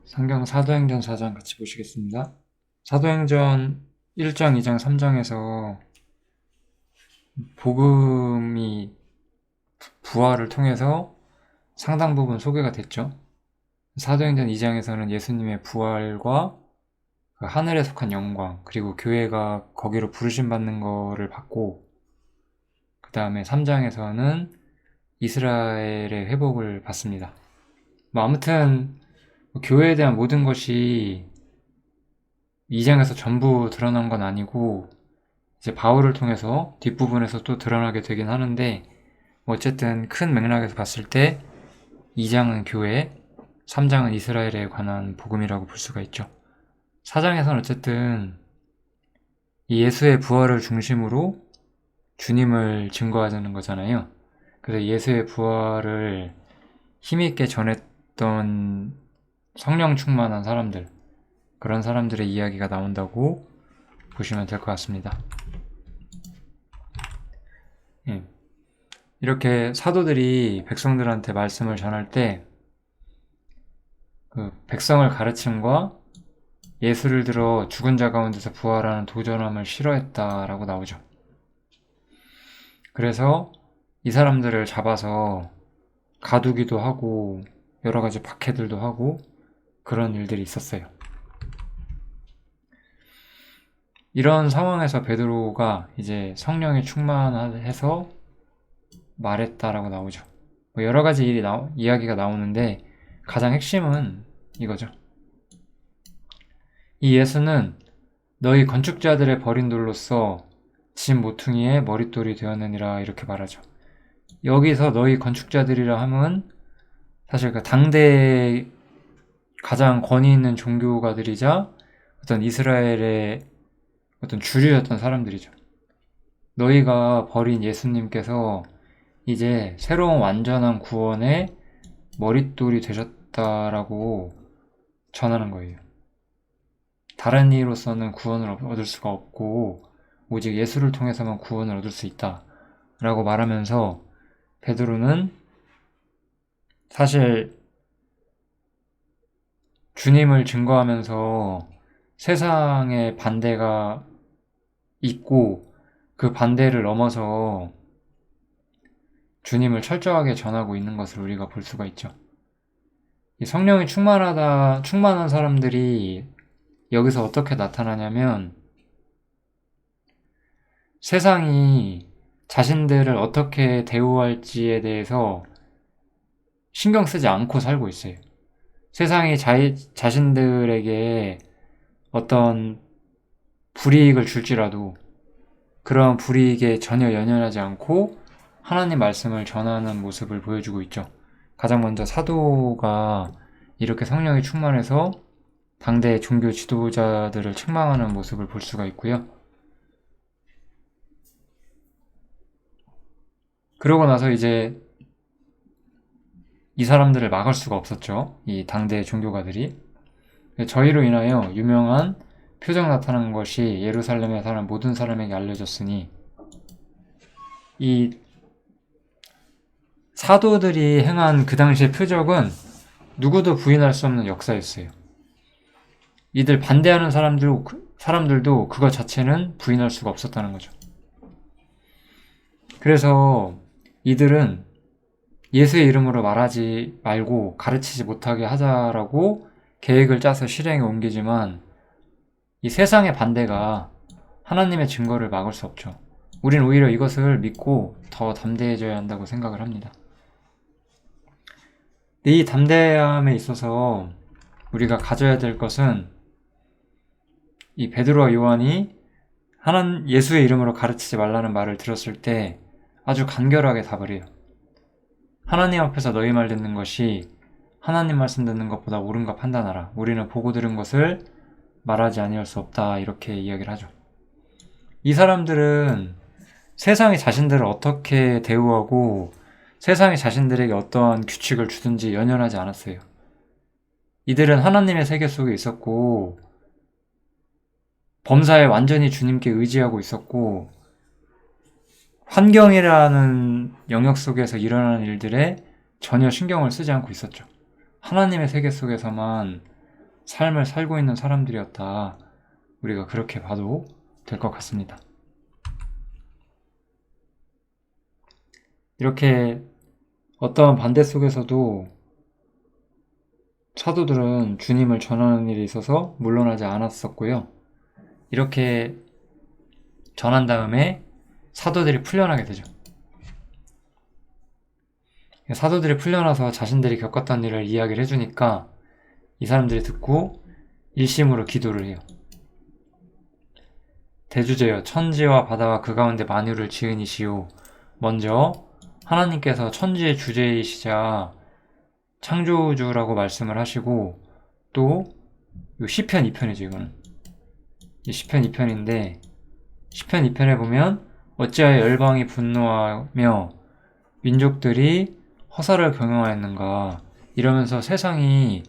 성경 사도행전 4장 같이 보시겠습니다. 사도행전 1장, 2장, 3장에서 복음이 부활을 통해서 상당 부분 소개가 됐죠. 사도행전 2장에서는 예수님의 부활과 하늘에 속한 영광, 그리고 교회가 거기로 부르심 받는 거를 받고, 그 다음에 3장에서는 이스라엘의 회복을 받습니다. 아무튼 교회에 대한 모든 것이 2장에서 전부 드러난 건 아니고 이제 바울을 통해서 뒷부분에서 또 드러나게 되긴 하는데, 어쨌든 큰 맥락에서 봤을 때 2장은 교회, 3장은 이스라엘에 관한 복음이라고 볼 수가 있죠. 4장에서는 어쨌든 이 예수의 부활을 중심으로 주님을 증거하자는 거잖아요. 그래서 예수의 부활을 힘있게 전했던 성령 충만한 사람들, 그런 사람들의 이야기가 나온다고 보시면 될 것 같습니다. 이렇게 사도들이 백성들한테 말씀을 전할 때 그 백성을 가르침과 예수를 들어 죽은 자 가운데서 부활하는 도전함을 싫어했다라고 나오죠. 그래서 이 사람들을 잡아서 가두기도 하고 여러 가지 박해들도 하고 그런 일들이 있었어요. 이런 상황에서 베드로가 이제 성령이 충만해서 말했다라고 나오죠. 여러 가지 이야기가 나오는데 가장 핵심은 이거죠. 이 예수는 너희 건축자들의 버린 돌로서 집 모퉁이의 머릿돌이 되었느니라, 이렇게 말하죠. 여기서 너희 건축자들이라 함은 사실 그 당대의 가장 권위 있는 종교가들이자 어떤 이스라엘의 어떤 주류였던 사람들이죠. 너희가 버린 예수님께서 이제 새로운 완전한 구원의 머릿돌이 되셨다라고 전하는 거예요. 다른 이로서는 구원을 얻을 수가 없고 오직 예수를 통해서만 구원을 얻을 수 있다라고 말하면서, 베드로는 사실 주님을 증거하면서 세상의 반대가 있고 그 반대를 넘어서 주님을 철저하게 전하고 있는 것을 우리가 볼 수가 있죠. 이 성령이 충만한 사람들이 여기서 어떻게 나타나냐면, 세상이 자신들을 어떻게 대우할지에 대해서 신경 쓰지 않고 살고 있어요. 세상이 자신들에게 어떤 불이익을 줄지라도 그런 불이익에 전혀 연연하지 않고 하나님 말씀을 전하는 모습을 보여주고 있죠. 가장 먼저 사도가 이렇게 성령이 충만해서 당대 종교 지도자들을 책망하는 모습을 볼 수가 있고요. 그러고 나서 이제 이 사람들을 막을 수가 없었죠. 이 당대 종교가들이. 저희로 인하여 유명한 표적 나타난 것이 예루살렘에 사는 모든 사람에게 알려졌으니, 이 사도들이 행한 그 당시의 표적은 누구도 부인할 수 없는 역사였어요. 이들 반대하는 사람들도 그것 자체는 부인할 수가 없었다는 거죠. 그래서 이들은 예수의 이름으로 말하지 말고 가르치지 못하게 하자라고 계획을 짜서 실행에 옮기지만, 이 세상의 반대가 하나님의 증거를 막을 수 없죠. 우린 오히려 이것을 믿고 더 담대해져야 한다고 생각을 합니다. 이 담대함에 있어서 우리가 가져야 될 것은, 이 베드로와 요한이 예수의 이름으로 가르치지 말라는 말을 들었을 때 아주 간결하게 답을 해요. 하나님 앞에서 너희 말 듣는 것이 하나님 말씀 듣는 것보다 옳은가 판단하라. 우리는 보고 들은 것을 말하지 아니할 수 없다, 이렇게 이야기를 하죠. 이 사람들은 세상이 자신들을 어떻게 대우하고 세상이 자신들에게 어떠한 규칙을 주든지 연연하지 않았어요. 이들은 하나님의 세계 속에 있었고 범사에 완전히 주님께 의지하고 있었고, 환경이라는 영역 속에서 일어나는 일들에 전혀 신경을 쓰지 않고 있었죠. 하나님의 세계 속에서만 삶을 살고 있는 사람들이었다. 우리가 그렇게 봐도 될 것 같습니다. 이렇게 어떠한 반대 속에서도 사도들은 주님을 전하는 일에 있어서 물러나지 않았었고요. 이렇게 전한 다음에 사도들이 풀려나게 되죠. 사도들이 풀려나서 자신들이 겪었던 일을 이야기를 해주니까 이 사람들이 듣고 일심으로 기도를 해요. 대주제여, 천지와 바다와 그 가운데 만유를 지으니시오. 먼저 하나님께서 천지의 주제이시자 창조주라고 말씀을 하시고, 또 시편 2편이죠. 이거는 시편 2편인데 시편 2편에 보면 어찌하여 열방이 분노하며 민족들이 허사를 경영하였는가, 이러면서 세상이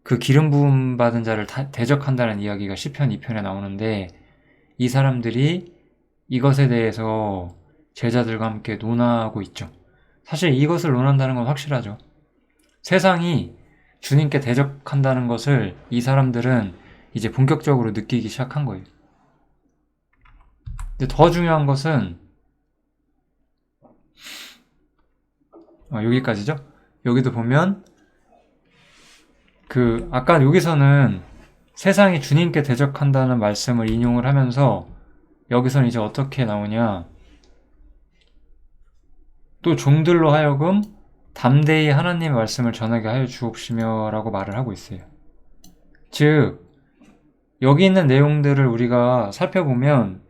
그 기름 부음 받은 자를 대적한다는 이야기가 시편 2편에 나오는데, 이 사람들이 이것에 대해서 제자들과 함께 논하고 있죠. 사실 이것을 논한다는 건 확실하죠. 세상이 주님께 대적한다는 것을 이 사람들은 이제 본격적으로 느끼기 시작한 거예요. 근데 더 중요한 것은 여기까지죠. 여기도 보면 아까 여기서는 세상이 주님께 대적한다는 말씀을 인용을 하면서, 여기서는 이제 어떻게 나오냐, 또 종들로 하여금 담대히 하나님의 말씀을 전하게 하여 주옵시며 라고 말을 하고 있어요. 즉, 여기 있는 내용들을 우리가 살펴보면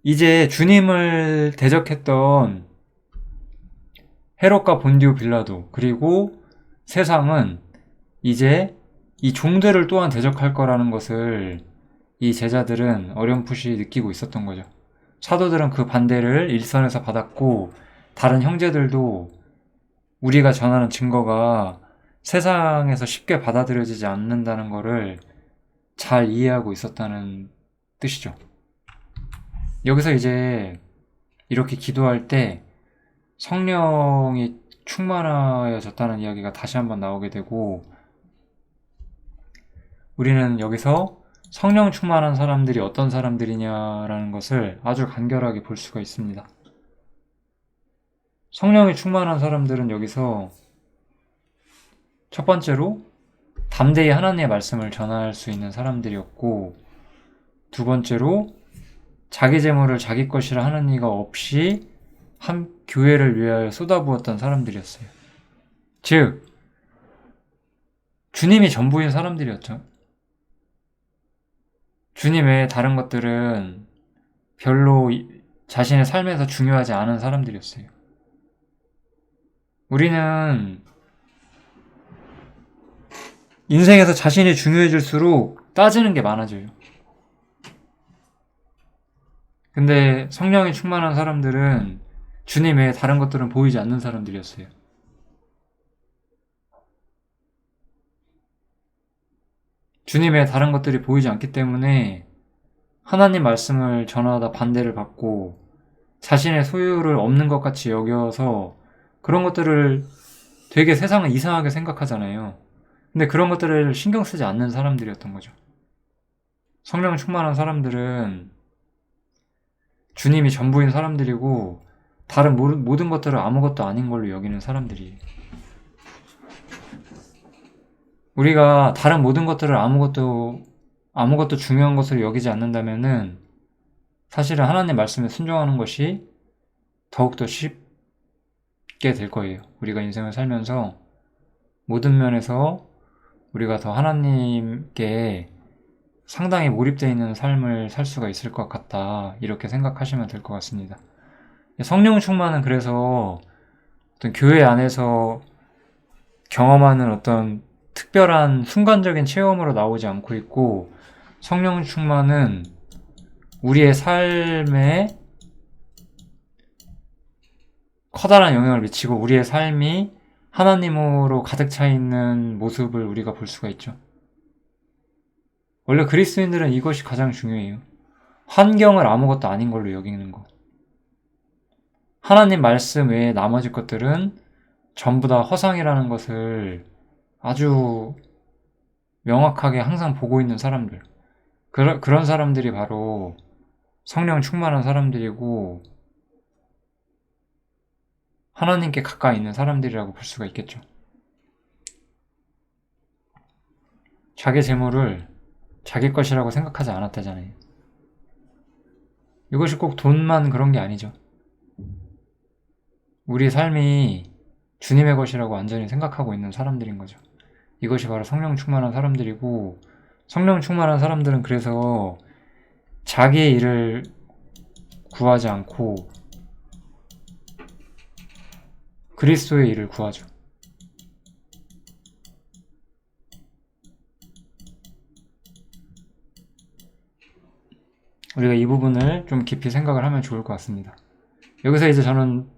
이제 주님을 대적했던 헤롯과 본디오 빌라도, 그리고 세상은 이제 이 종들을 또한 대적할 거라는 것을 이 제자들은 어렴풋이 느끼고 있었던 거죠. 사도들은 그 반대를 일선에서 받았고, 다른 형제들도 우리가 전하는 증거가 세상에서 쉽게 받아들여지지 않는다는 것을 잘 이해하고 있었다는 뜻이죠. 여기서 이제 이렇게 기도할 때 성령이 충만하여졌다는 이야기가 다시 한번 나오게 되고, 우리는 여기서 성령 충만한 사람들이 어떤 사람들이냐라는 것을 아주 간결하게 볼 수가 있습니다. 성령이 충만한 사람들은 여기서 첫 번째로 담대히 하나님의 말씀을 전할 수 있는 사람들이었고, 두 번째로 자기 재물을 자기 것이라 하는 이가 없이 한 교회를 위하여 쏟아부었던 사람들이었어요. 즉, 주님이 전부인 사람들이었죠. 주님 외에 다른 것들은 별로 자신의 삶에서 중요하지 않은 사람들이었어요. 우리는 인생에서 자신이 중요해질수록 따지는 게 많아져요. 근데 성령이 충만한 사람들은 주님 외에 다른 것들은 보이지 않는 사람들이었어요. 주님 외에 다른 것들이 보이지 않기 때문에 하나님 말씀을 전하다 반대를 받고 자신의 소유를 없는 것 같이 여겨서 그런 것들을 되게 세상은 이상하게 생각하잖아요. 근데 그런 것들을 신경 쓰지 않는 사람들이었던 거죠. 성령 충만한 사람들은 주님이 전부인 사람들이고 다른 모든 것들을 아무것도 아닌 걸로 여기는 사람들이에요. 우리가 다른 모든 것들을 아무것도 중요한 것으로 여기지 않는다면은 사실은 하나님 말씀에 순종하는 것이 더욱더 쉽게 될 거예요. 우리가 인생을 살면서 모든 면에서 우리가 더 하나님께 상당히 몰입되어 있는 삶을 살 수가 있을 것 같다, 이렇게 생각하시면 될 것 같습니다. 성령 충만은 그래서 어떤 교회 안에서 경험하는 어떤 특별한 순간적인 체험으로 나오지 않고 있고, 성령 충만은 우리의 삶에 커다란 영향을 미치고 우리의 삶이 하나님으로 가득 차 있는 모습을 우리가 볼 수가 있죠. 원래 그리스도인들은 이것이 가장 중요해요. 환경을 아무것도 아닌 걸로 여기는 거. 하나님 말씀 외에 나머지 것들은 전부 다 허상이라는 것을 아주 명확하게 항상 보고 있는 사람들. 그런 사람들이 바로 성령 충만한 사람들이고 하나님께 가까이 있는 사람들이라고 볼 수가 있겠죠. 자기 재물을 자기 것이라고 생각하지 않았다잖아요. 이것이 꼭 돈만 그런 게 아니죠. 우리 삶이 주님의 것이라고 완전히 생각하고 있는 사람들인 거죠. 이것이 바로 성령 충만한 사람들이고, 성령 충만한 사람들은 그래서 자기의 일을 구하지 않고 그리스도의 일을 구하죠. 우리가 이 부분을 좀 깊이 생각을 하면 좋을 것 같습니다. 여기서 이제 저는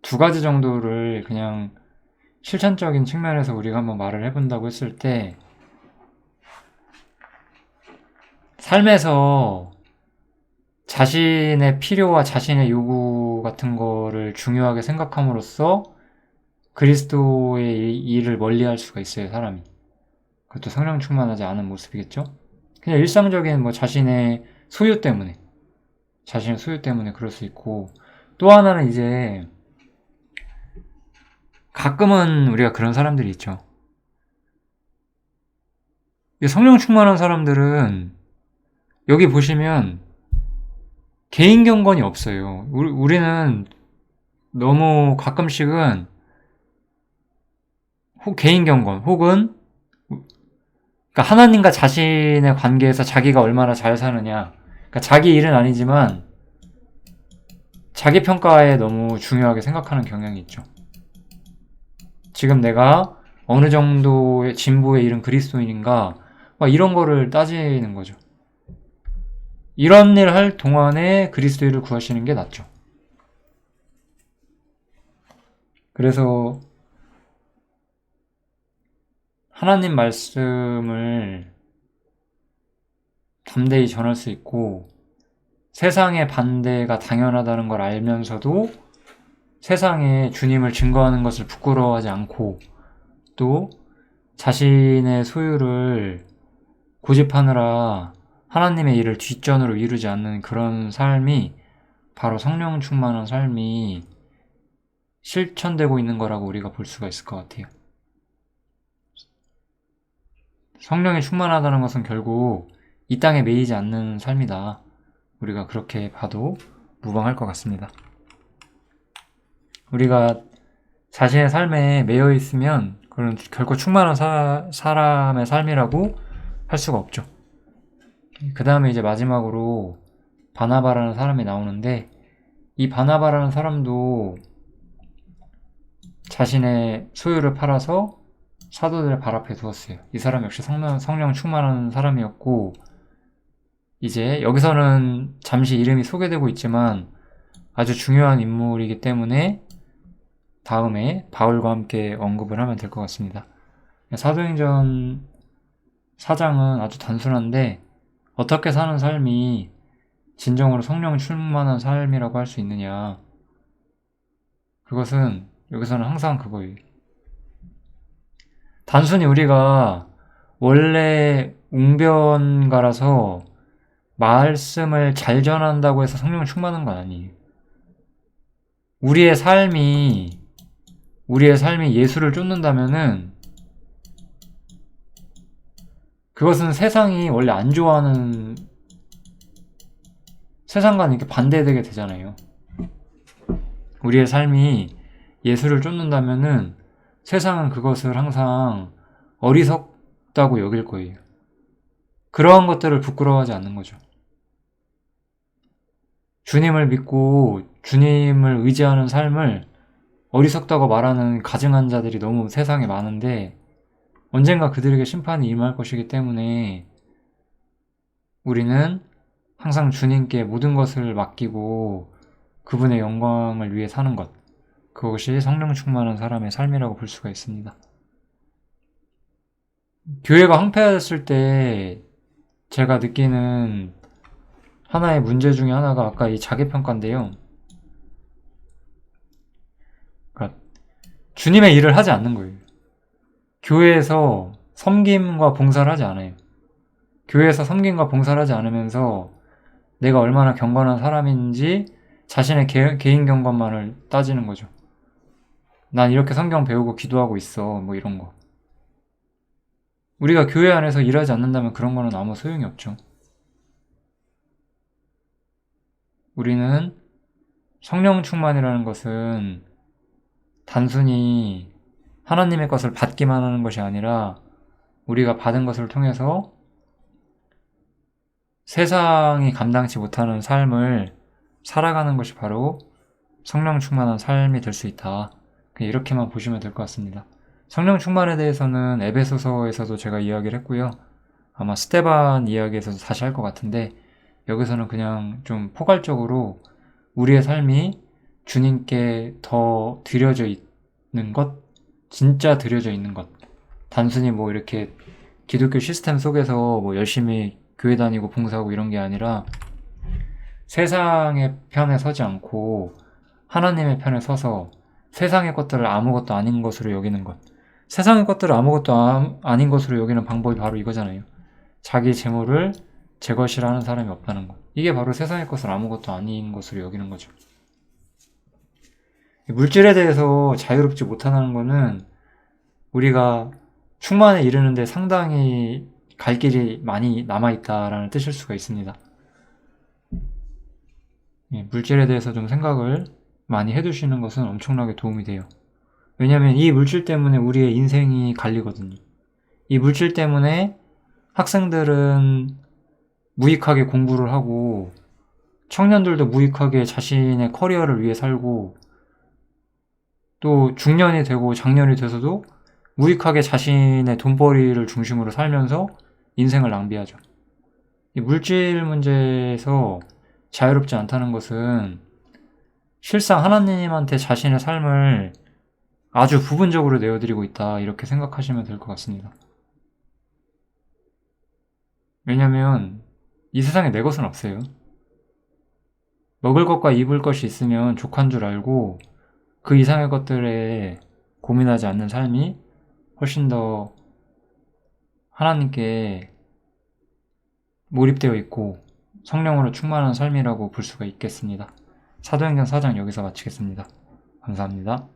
두 가지 정도를 그냥 실천적인 측면에서 우리가 한번 말을 해본다고 했을 때, 삶에서 자신의 필요와 자신의 요구 같은 거를 중요하게 생각함으로써 그리스도의 일을 멀리할 수가 있어요, 사람이. 그것도 성령 충만하지 않은 모습이겠죠? 그냥 일상적인 자신의 소유 때문에 그럴 수 있고, 또 하나는 이제 가끔은 우리가 그런 사람들이 있죠. 성령 충만한 사람들은 여기 보시면 개인 경건이 없어요. 우리는 너무 가끔씩은 개인 경건 혹은 그러니까 하나님과 자신의 관계에서 자기가 얼마나 잘 사느냐, 그러니까 자기 일은 아니지만 자기 평가에 너무 중요하게 생각하는 경향이 있죠. 지금 내가 어느 정도의 진보에 이른 그리스도인인가, 이런 거를 따지는 거죠. 이런 일 할 동안에 그리스도를 구하시는 게 낫죠. 그래서 하나님 말씀을 담대히 전할 수 있고, 세상의 반대가 당연하다는 걸 알면서도 세상에 주님을 증거하는 것을 부끄러워하지 않고, 또 자신의 소유를 고집하느라 하나님의 일을 뒷전으로 이루지 않는 그런 삶이 바로 성령 충만한 삶이 실천되고 있는 거라고 우리가 볼 수가 있을 것 같아요. 성령이 충만하다는 것은 결국 이 땅에 매이지 않는 삶이다. 우리가 그렇게 봐도 무방할 것 같습니다. 우리가 자신의 삶에 매여 있으면 그건 결코 충만한 사람의 삶이라고 할 수가 없죠. 그 다음에 이제 마지막으로 바나바라는 사람이 나오는데, 이 바나바라는 사람도 자신의 소유를 팔아서 사도들의 발 앞에 두었어요. 이 사람 역시 성령 충만한 사람이었고, 이제 여기서는 잠시 이름이 소개되고 있지만 아주 중요한 인물이기 때문에 다음에 바울과 함께 언급을 하면 될 것 같습니다. 사도행전 4장은 아주 단순한데, 어떻게 사는 삶이 진정으로 성령 충만한 삶이라고 할 수 있느냐, 그것은 여기서는 항상 그거예요. 단순히 우리가 원래 웅변가라서 말씀을 잘 전한다고 해서 성령 충만한 건 아니에요. 우리의 삶이 예수를 쫓는다면은 그것은 세상이 원래 안 좋아하는, 세상과는 이렇게 반대되게 되잖아요. 우리의 삶이 예수를 쫓는다면은 세상은 그것을 항상 어리석다고 여길 거예요. 그러한 것들을 부끄러워하지 않는 거죠. 주님을 믿고 주님을 의지하는 삶을 어리석다고 말하는 가증한 자들이 너무 세상에 많은데, 언젠가 그들에게 심판이 임할 것이기 때문에 우리는 항상 주님께 모든 것을 맡기고 그분의 영광을 위해 사는 것, 그것이 성령 충만한 사람의 삶이라고 볼 수가 있습니다. 교회가 황폐해졌을 때 제가 느끼는 하나의 문제 중에 하나가 아까 이 자기평가인데요. 그러니까 주님의 일을 하지 않는 거예요. 교회에서 섬김과 봉사를 하지 않아요. 교회에서 섬김과 봉사를 하지 않으면서 내가 얼마나 경건한 사람인지 자신의 개인 경건만을 따지는 거죠. 난 이렇게 성경 배우고 기도하고 있어. 뭐 이런 거. 우리가 교회 안에서 일하지 않는다면 그런 거는 아무 소용이 없죠. 우리는 성령 충만이라는 것은 단순히 하나님의 것을 받기만 하는 것이 아니라 우리가 받은 것을 통해서 세상이 감당치 못하는 삶을 살아가는 것이 바로 성령 충만한 삶이 될 수 있다. 이렇게만 보시면 될 것 같습니다. 성령 충만에 대해서는 에베소서에서도 제가 이야기를 했고요. 아마 스테반 이야기에서도 다시 할 것 같은데 여기서는 그냥 좀 포괄적으로 우리의 삶이 주님께 더 드려져 있는 것, 진짜 드려져 있는 것. 단순히 뭐 이렇게 기독교 시스템 속에서 뭐 열심히 교회 다니고 봉사하고 이런 게 아니라 세상의 편에 서지 않고 하나님의 편에 서서 세상의 것들을 아무것도 아닌 것으로 여기는 것. 세상의 것들을 아무것도 아닌 것으로 여기는 방법이 바로 이거잖아요. 자기 재물을 제 것이라 하는 사람이 없다는 것. 이게 바로 세상의 것을 아무것도 아닌 것으로 여기는 거죠. 물질에 대해서 자유롭지 못하는 거는 우리가 충만에 이르는데 상당히 갈 길이 많이 남아있다라는 뜻일 수가 있습니다. 물질에 대해서 좀 생각을 많이 해두시는 것은 엄청나게 도움이 돼요. 왜냐하면 이 물질 때문에 우리의 인생이 갈리거든요. 이 물질 때문에 학생들은 무익하게 공부를 하고 청년들도 무익하게 자신의 커리어를 위해 살고 또 중년이 되고 장년이 돼서도 무익하게 자신의 돈벌이를 중심으로 살면서 인생을 낭비하죠. 이 물질 문제에서 자유롭지 않다는 것은 실상 하나님한테 자신의 삶을 아주 부분적으로 내어드리고 있다 이렇게 생각하시면 될 것 같습니다. 왜냐면 이 세상에 내 것은 없어요. 먹을 것과 입을 것이 있으면 족한 줄 알고 그 이상의 것들에 고민하지 않는 삶이 훨씬 더 하나님께 몰입되어 있고 성령으로 충만한 삶이라고 볼 수가 있겠습니다. 사도행전 4장 여기서 마치겠습니다. 감사합니다.